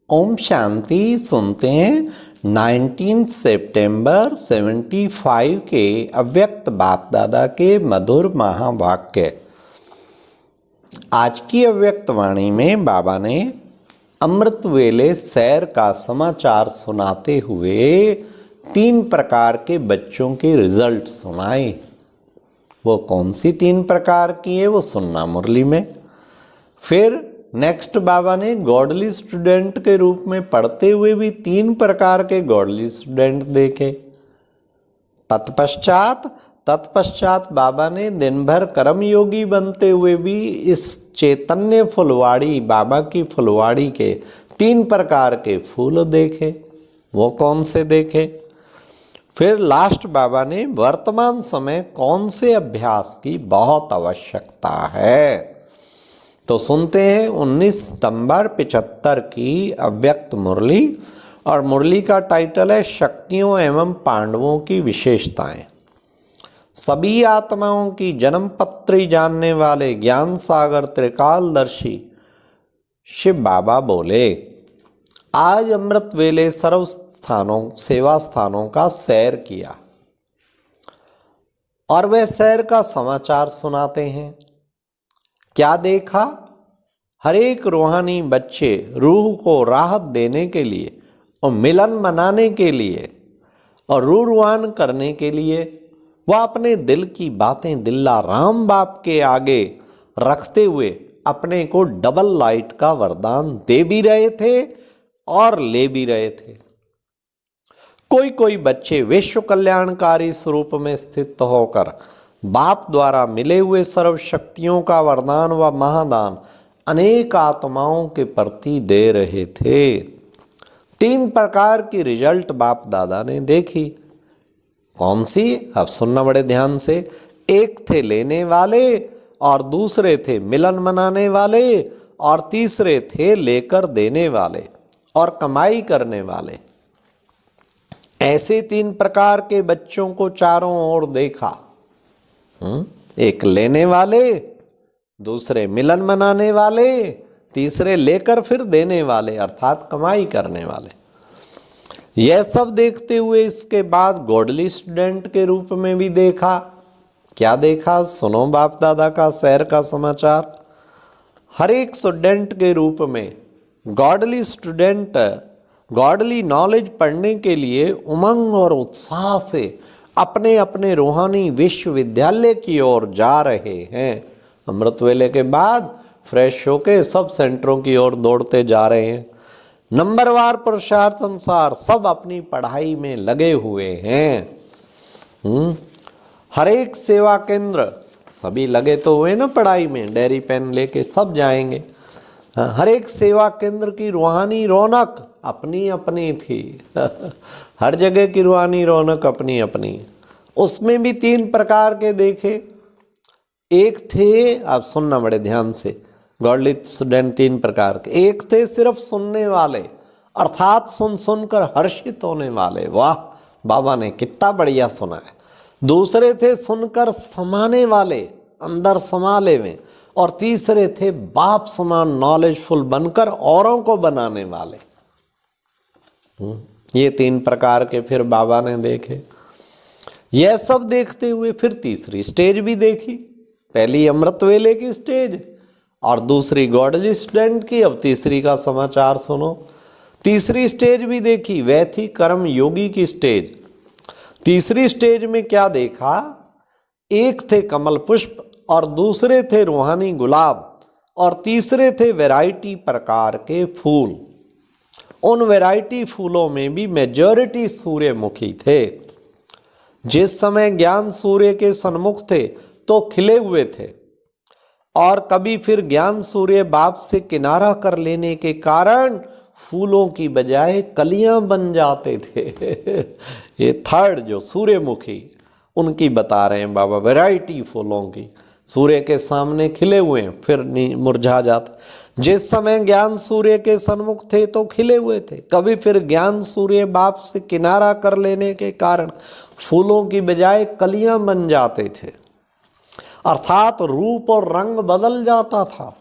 ओम शांति। सुनते हैं 19 सितंबर 75 के अव्यक्त बाप दादा के मधुर महावाक्य। आज की अव्यक्त वाणी में बाबा ने अमृत वेले सैर का समाचार सुनाते हुए 3 प्रकार के बच्चों के रिजल्ट सुनाए। वो कौन सी 3 प्रकार की है वो सुनना मुरली में। फिर नेक्स्ट बाबा ने गॉडली स्टूडेंट के रूप में पढ़ते हुए भी 3 प्रकार के गॉडली स्टूडेंट देखे। तत्पश्चात बाबा ने दिन भर कर्मयोगी बनते हुए भी इस चैतन्य फुलवाड़ी, बाबा की फुलवाड़ी के 3 प्रकार के फूल देखे। वो कौन से देखे? फिर लास्ट बाबा ने वर्तमान समय कौन से अभ्यास की बहुत आवश्यकता है। तो सुनते हैं 19 सितंबर 75 की अव्यक्त मुरली, और मुरली का टाइटल है शक्तियों एवं पांडवों की विशेषताएं। सभी आत्माओं की जन्म पत्री जानने वाले ज्ञान सागर त्रिकालदर्शी शिव बाबा बोले, आज अमृत वेले सर्व स्थानों, सेवा स्थानों का सैर किया और वह सैर का समाचार सुनाते हैं। क्या देखा? हर एक रूहानी बच्चे रूह को राहत देने के लिए और मिलन मनाने के लिए और रूहवान करने के लिए वह अपने दिल की बातें दिल्ला राम बाप के आगे रखते हुए अपने को डबल लाइट का वरदान दे भी रहे थे और ले भी रहे थे। कोई बच्चे विश्व कल्याणकारी स्वरूप में स्थित होकर बाप द्वारा मिले हुए सर्व शक्तियों का वरदान व महादान अनेक आत्माओं के प्रति दे रहे थे। 3 प्रकार की रिजल्ट बाप दादा ने देखी। कौन सी? अब सुनना बड़े ध्यान से। एक थे लेने वाले, और दूसरे थे मिलन मनाने वाले, और तीसरे थे लेकर देने वाले और कमाई करने वाले। ऐसे 3 प्रकार के बच्चों को चारों ओर देखा। एक लेने वाले, दूसरे मिलन मनाने वाले, तीसरे लेकर फिर देने वाले अर्थात कमाई करने वाले। यह सब देखते हुए इसके बाद गॉडली स्टूडेंट के रूप में भी देखा। क्या देखा? सुनो बाप दादा का सैर का समाचार। हर एक स्टूडेंट के रूप में गॉडली स्टूडेंट गॉडली नॉलेज पढ़ने के लिए उमंग और उत्साह से अपने अपने रूहानी विश्वविद्यालय की ओर जा रहे हैं। अमृत वेले के बाद फ्रेश होके सब सेंटरों की ओर दौड़ते जा रहे हैं। नंबरवार पुरुषार्थ अनुसार सब अपनी पढ़ाई में लगे हुए हैं। हर एक सेवा केंद्र सभी लगे तो हुए ना पढ़ाई में, डायरी पेन लेके सब जाएंगे। हर एक सेवा केंद्र की रूहानी रौनक अपनी अपनी थी। हर जगह की रूहानी रौनक अपनी अपनी। उसमें भी 3 प्रकार के देखे। एक थे, आप सुनना बड़े ध्यान से, गॉडली स्टूडेंट 3 प्रकार के। एक थे सिर्फ सुनने वाले, अर्थात सुन सुनकर हर्षित होने वाले, वाह बाबा ने कितना बढ़िया सुना है। दूसरे थे सुनकर समाने वाले, अंदर समाले में, और तीसरे थे बाप समान नॉलेजफुल बनकर औरों को बनाने वाले। ये 3 प्रकार के फिर बाबा ने देखे। यह सब देखते हुए फिर तीसरी स्टेज भी देखी। पहली अमृत वेले की स्टेज और दूसरी गॉडली स्टूडेंट की। अब तीसरी का समाचार सुनो। तीसरी स्टेज भी देखी, वह थी कर्म योगी की स्टेज। तीसरी स्टेज में क्या देखा? एक थे कमल पुष्प, और दूसरे थे रूहानी गुलाब, और तीसरे थे वैरायटी प्रकार के फूल। उन वैरायटी फूलों में भी मेजॉरिटी सूर्यमुखी थे। जिस समय ज्ञान सूर्य के सन्मुख थे तो खिले हुए थे, और कभी फिर ज्ञान सूर्य बाप से किनारा कर लेने के कारण फूलों की बजाय कलियां बन जाते थे। ये थर्ड जो सूर्यमुखी, उनकी बता रहे हैं बाबा, वैरायटी फूलों की। सूर्य के सामने खिले हुए हैं, फिर मुरझा जाते। जिस समय ज्ञान सूर्य के सन्मुख थे तो खिले हुए थे, कभी फिर ज्ञान सूर्य बाप से किनारा कर लेने के कारण फूलों की बजाय कलियां बन जाते थे, अर्थात रूप और रंग बदल जाता था।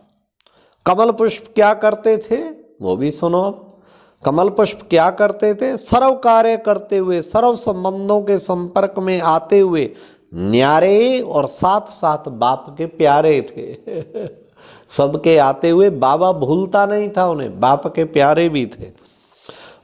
कमल पुष्प क्या करते थे वो भी सुनो। कमल पुष्प क्या करते थे? सर्व कार्य करते हुए, सर्व संबंधों के संपर्क में आते हुए न्यारे और साथ साथ बाप के प्यारे थे। सबके आते हुए बाबा भूलता नहीं था उन्हें, बाप के प्यारे भी थे।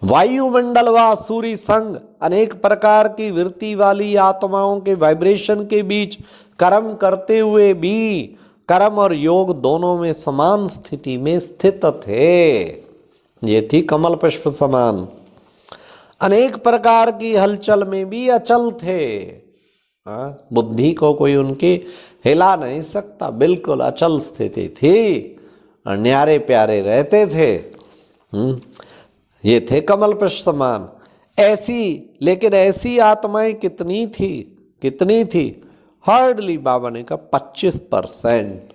वायुमंडल व आसुरी संग, अनेक प्रकार की वृत्ति वाली आत्माओं के वाइब्रेशन के बीच कर्म करते हुए भी कर्म और योग दोनों में समान स्थिति में स्थित थे। ये थी कमल पुष्प समान। अनेक प्रकार की हलचल में भी अचल थे। बुद्धि को कोई उनकी हिला नहीं सकता, बिल्कुल अचल स्थिति थी और न्यारे प्यारे रहते थे। ये थे कमल पुष्प समान। लेकिन ऐसी आत्माएं कितनी थी? हार्डली बाबा ने कहा 25%।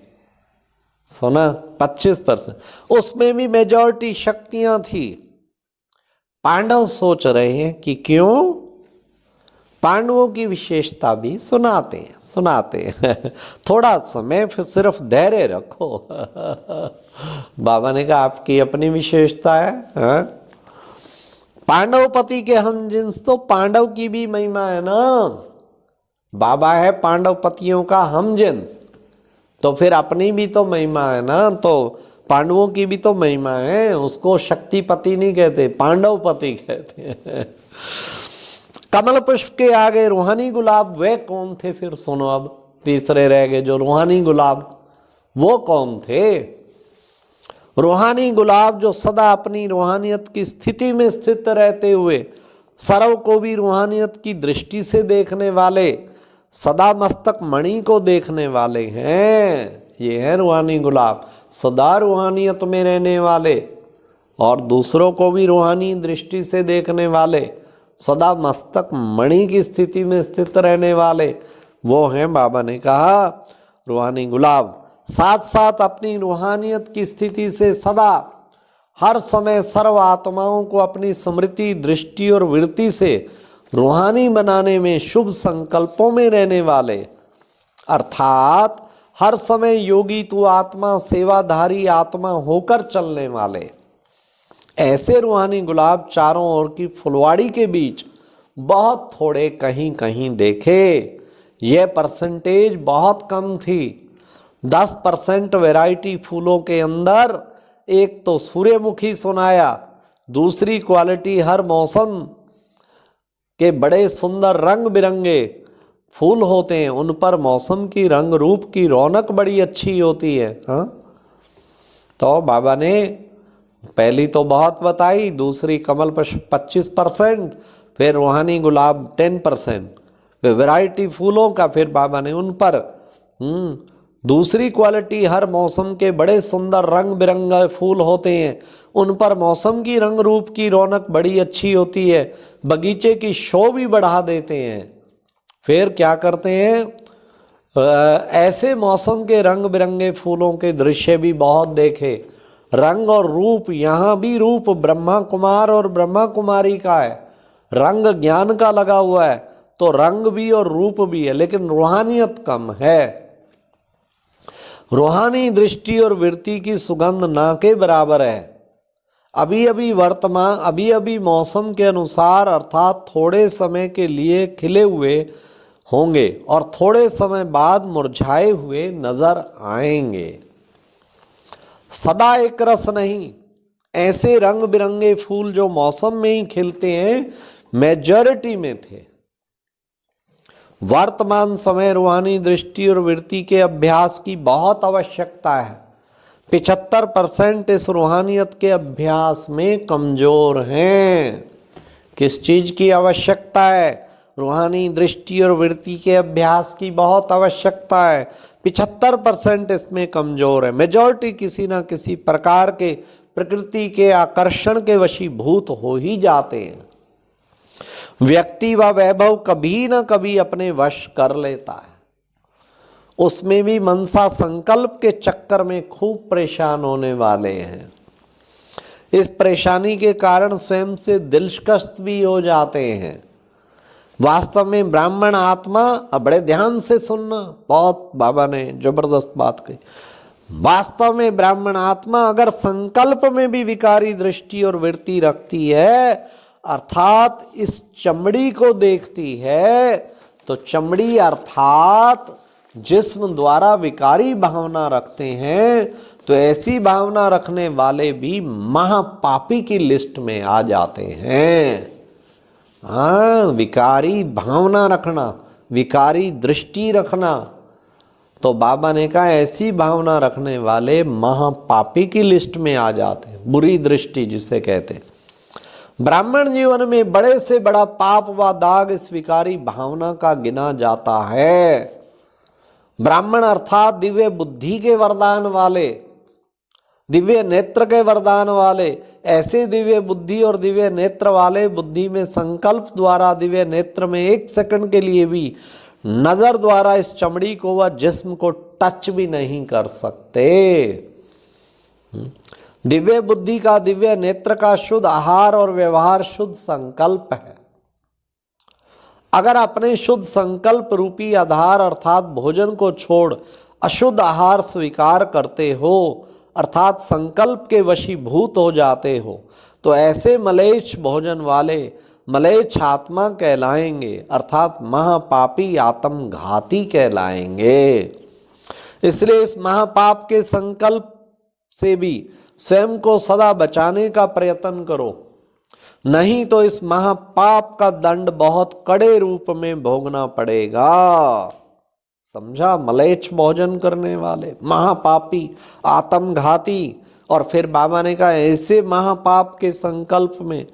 सुना? 25%। उसमें भी मेजॉरिटी शक्तियां थी। पांडव सोच रहे हैं कि क्यों? पांडवों की विशेषता भी सुनाते हैं। थोड़ा समय फिर सिर्फ धैर्य रखो। बाबा ने कहा आपकी अपनी विशेषता है। पांडवपति के हम जिन्स, तो पांडव की भी महिमा है ना। बाबा है पांडवपतियों का हम जिन्स, तो फिर अपनी भी तो महिमा है ना। तो पांडवों की भी तो महिमा है। उसको शक्तिपति नहीं कहते, पांडवपति कहते हैं। कमल पुष्प के आगे रूहानी गुलाब वे कौन थे? फिर सुनो, अब तीसरे रह गए जो रूहानी गुलाब। वो कौन थे? रूहानी गुलाब जो सदा अपनी रूहानियत की स्थिति में स्थित रहते हुए सर्व को भी रूहानियत की दृष्टि से देखने वाले, सदा मस्तक मणि को देखने वाले हैं। ये है रूहानी गुलाब, सदा रूहानियत में रहने वाले और दूसरों को भी रूहानी दृष्टि से देखने वाले, सदा मस्तक मणि की स्थिति में स्थित रहने वाले, वो हैं बाबा ने कहा रूहानी गुलाब। साथ साथ अपनी रूहानियत की स्थिति से सदा हर समय सर्व आत्माओं को अपनी स्मृति, दृष्टि और वृत्ति से रूहानी बनाने में शुभ संकल्पों में रहने वाले, अर्थात हर समय योगी तू आत्मा, सेवाधारी आत्मा होकर चलने वाले, ऐसे रूहानी गुलाब चारों ओर की फुलवाड़ी के बीच बहुत थोड़े कहीं कहीं देखे। यह परसेंटेज बहुत कम थी। 10% वैरायटी फूलों के अंदर एक तो सूर्यमुखी सुनाया, दूसरी क्वालिटी हर मौसम के बड़े सुंदर रंग बिरंगे फूल होते हैं, उन पर मौसम की रंग रूप की रौनक बड़ी अच्छी होती है। हाँ, तो बाबा ने पहली तो बहुत बताई, दूसरी कमल पुष्प 25%, फिर रूहानी गुलाब 10%, फिर वैरायटी फूलों का, फिर बाबा ने उन पर दूसरी क्वालिटी हर मौसम के बड़े सुंदर रंग बिरंगे फूल होते हैं, उन पर मौसम की रंग रूप की रौनक बड़ी अच्छी होती है, बगीचे की शो भी बढ़ा देते हैं। फिर क्या करते हैं, ऐसे मौसम के रंग बिरंगे फूलों के दृश्य भी बहुत देखे। रंग और रूप, यहाँ भी रूप ब्रह्मा कुमार और ब्रह्मा कुमारी का है, रंग ज्ञान का लगा हुआ है, तो रंग भी और रूप भी है, लेकिन रूहानियत कम है। रूहानी दृष्टि और वृत्ति की सुगंध ना के बराबर है। अभी अभी मौसम के अनुसार, अर्थात थोड़े समय के लिए खिले हुए होंगे और थोड़े समय बाद मुरझाए हुए नजर आएंगे। सदा एक रस नहीं। ऐसे रंग बिरंगे फूल जो मौसम में ही खिलते हैं, मेजॉरिटी में थे। वर्तमान समय रूहानी दृष्टि और वृत्ति के अभ्यास की बहुत आवश्यकता है। 75% इस रूहानियत के अभ्यास में कमजोर हैं। किस चीज की आवश्यकता है? रूहानी दृष्टि और वृत्ति के अभ्यास की बहुत आवश्यकता है। 75% इसमें कमजोर है। मेजॉरिटी किसी न किसी प्रकार के प्रकृति के आकर्षण के वशीभूत हो ही जाते हैं। व्यक्ति व वैभव कभी न कभी अपने वश कर लेता है, उसमें भी मनसा संकल्प के चक्कर में खूब परेशान होने वाले हैं। इस परेशानी के कारण स्वयं से दिलकश भी हो जाते हैं। वास्तव में ब्राह्मण आत्मा, अब बड़े ध्यान से सुनना, बहुत बाबा ने जबरदस्त बात कही, वास्तव में ब्राह्मण आत्मा अगर संकल्प में भी विकारी दृष्टि और वृत्ति रखती है, अर्थात इस चमड़ी को देखती है, तो चमड़ी अर्थात जिस्म द्वारा विकारी भावना रखते हैं, तो ऐसी भावना रखने वाले भी महापापी की लिस्ट में आ जाते हैं। हाँ, विकारी भावना रखना, विकारी दृष्टि रखना, तो बाबा ने कहा ऐसी भावना रखने वाले महापापी की लिस्ट में आ जाते हैं, बुरी दृष्टि जिसे कहते हैं। ब्राह्मण जीवन में बड़े से बड़ा पाप व दाग इस विकारी भावना का गिना जाता है। ब्राह्मण अर्थात दिव्य बुद्धि के वरदान वाले, दिव्य नेत्र के वरदान वाले, ऐसे दिव्य बुद्धि और दिव्य नेत्र वाले बुद्धि में संकल्प द्वारा दिव्य नेत्र में एक सेकंड के लिए भी नजर द्वारा इस चमड़ी को व जिस्म को टच भी नहीं कर सकते। दिव्य बुद्धि का, दिव्य नेत्र का शुद्ध आहार और व्यवहार शुद्ध संकल्प है। अगर अपने शुद्ध संकल्प रूपी आधार अर्थात भोजन को छोड़ अशुद्ध आहार स्वीकार करते हो, अर्थात संकल्प के वशीभूत हो जाते हो, तो ऐसे मलेच्छ भोजन वाले मलेच्छ आत्मा कहलाएंगे, अर्थात महापापी आत्मघाती कहलाएंगे। इसलिए इस महापाप के संकल्प से भी स्वयं को सदा बचाने का प्रयत्न करो, नहीं तो इस महापाप का दंड बहुत कड़े रूप में भोगना पड़ेगा। समझा? मलेच्छ भोजन करने वाले, महापापी, आत्मघाती, और फिर बाबा ने कहा ऐसे महापाप के संकल्प में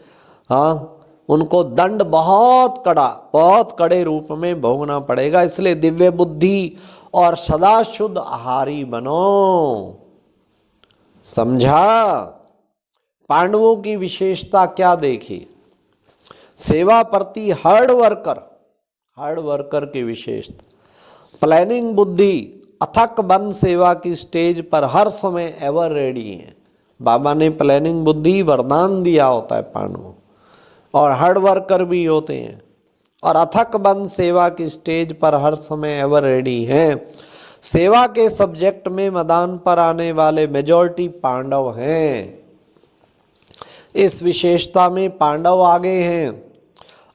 उनको दंड बहुत कड़ा, बहुत कड़े रूप में भोगना पड़ेगा। इसलिए दिव्य बुद्धि और सदा शुद्ध आहारी बनो। समझा? पांडवों की विशेषता क्या देखी? सेवा प्रति हार्ड वर्कर की विशेषता, प्लानिंग बुद्धि, अथक बन सेवा की स्टेज पर हर समय एवर रेडी है। बाबा ने प्लानिंग बुद्धि वरदान दिया होता है पांडवों, और हार्ड वर्कर भी होते हैं, और अथक बन सेवा की स्टेज पर हर समय एवर रेडी हैं। सेवा के सब्जेक्ट में मैदान पर आने वाले मेजॉरिटी पांडव हैं। इस विशेषता में पांडव आगे हैं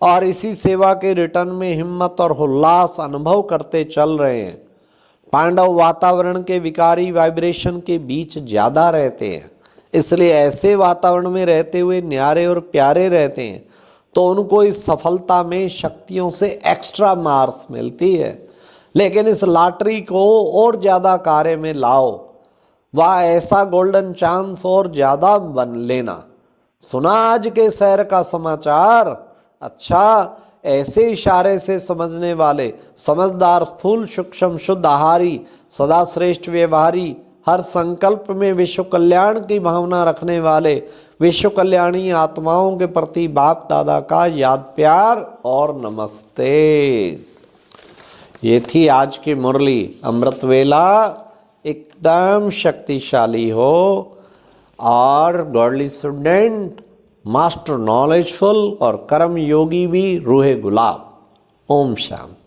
और इसी सेवा के रिटर्न में हिम्मत और उल्लास अनुभव करते चल रहे हैं। पांडव वातावरण के विकारी वाइब्रेशन के बीच ज़्यादा रहते हैं, इसलिए ऐसे वातावरण में रहते हुए न्यारे और प्यारे रहते हैं, तो उनको इस सफलता में शक्तियों से एक्स्ट्रा मार्क्स मिलती है। लेकिन इस लॉटरी को और ज़्यादा कार्य में लाओ, वह ऐसा गोल्डन चांस और ज़्यादा बन लेना। सुना आज के शहर का समाचार? अच्छा, ऐसे इशारे से समझने वाले, समझदार, स्थूल सूक्ष्म शुद्ध आहारी, सदा श्रेष्ठ व्यवहारी, हर संकल्प में विश्व कल्याण की भावना रखने वाले, विश्व कल्याणी आत्माओं के प्रति बाप दादा का याद प्यार और नमस्ते। ये थी आज की मुरली। अमृत वेला एकदम शक्तिशाली हो और गॉडली स्टूडेंट, मास्टर नॉलेजफुल और कर्म योगी भी रूहे गुलाब। ओम शांति।